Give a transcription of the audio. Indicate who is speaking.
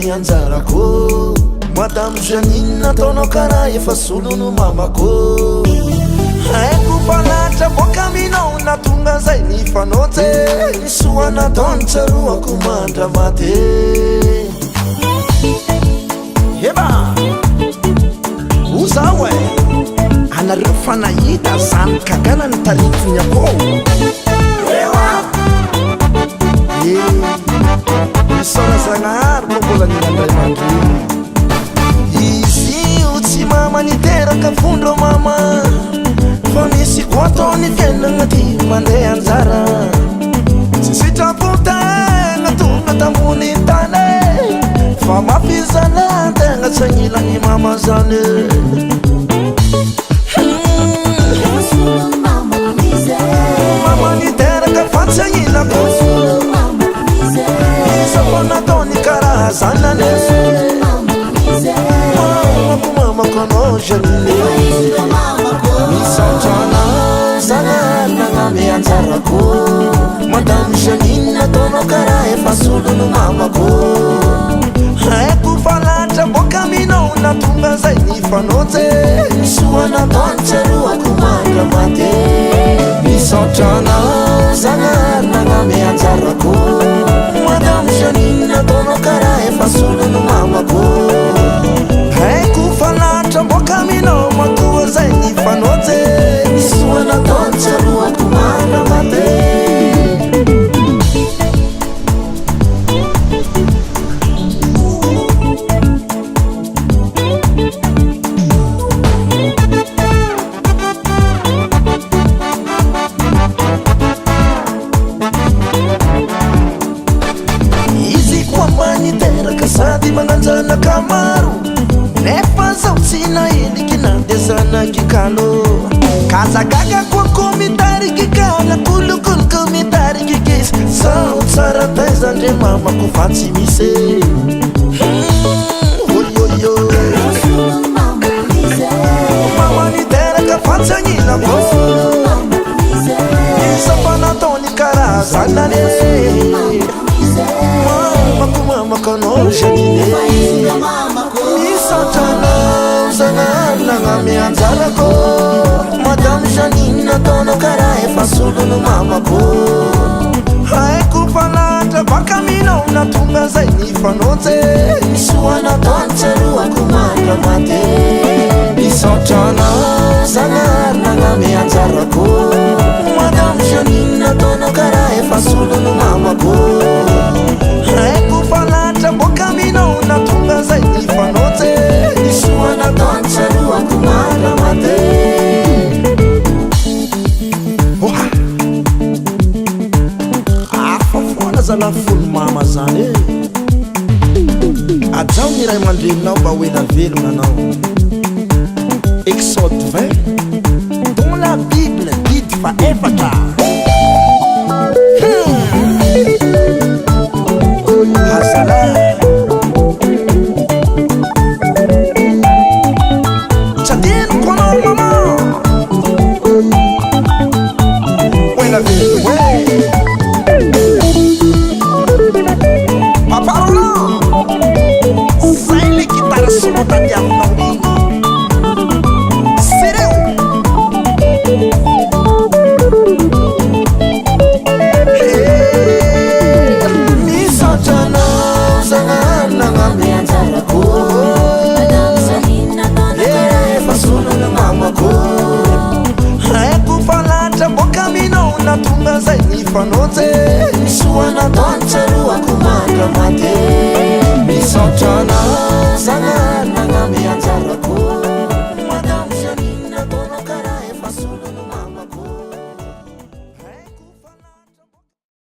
Speaker 1: mianjarako Madame Janine nataonao karaha efa solonao mamako haiko falatra boka aminao natonga zay nifanao tse nisoa natao nitsaroako mandra maty eba ozaho anareo fanahita zany kagana ny tarifony akao misora zagnahary ko mbola ninandray mandreny izy io tsy mama niteraka fondro mama fa misy koa ataony fiainagna ty mandeha anjara tsy sitrapontegna tonga tambony tany fa mafizana tegna tsy agnilany mama zany mama niteraka fa tsy agnilako iza nataony karaha zanany mamako anao Janine misaotrana zanany nagname anjarako Madame Janine nataonao karaha efa solono mamako haiko falatra boka aminao natonga zay nifanao tse nisoa natao nitsaroako mandra maty misaotrana zanany nagname anjarako Madame Janine nataonao karaha efa solono mamako haiko falatra boka aminao matoa zay nifanao tse nisoa natao nitsaroako mandra maty sady mananjanaka maro nefa zao tsy naeliky nandesanaky kalo kazagaga koako mitariky kana kolokoloka mitariky kisy zao tsara taizandre mamako fa tsy misy oyoyo mama niteraka fa tsy agnilako iza fa nataony karaha zanany mamako anao Janine misaotrana zanany nagname anjarako Madame Janine nataonao karaha efa solono mamako haiko falatra baka aminao natonga zay nifanao tse nisoa natao nitsaroako mandra maty misaotrana zanany nagname anjarako Madame Janine nataonao karaha efa solono mamako haiko falatra boka aminao natonga zay nifanao tse nisoa natao nitsaroako mandra maty oha afa foana zala folo mama zany ajao ny ray aman-dreninao mba hoena velogna anao Exode 20 dans la Bible guide fa efatra hasala tsadino kono mama hoena velogna paparolo zay le gitara solo tadiavinao haiko falatra boka aminao natonga zay nifanao tse nisoa natao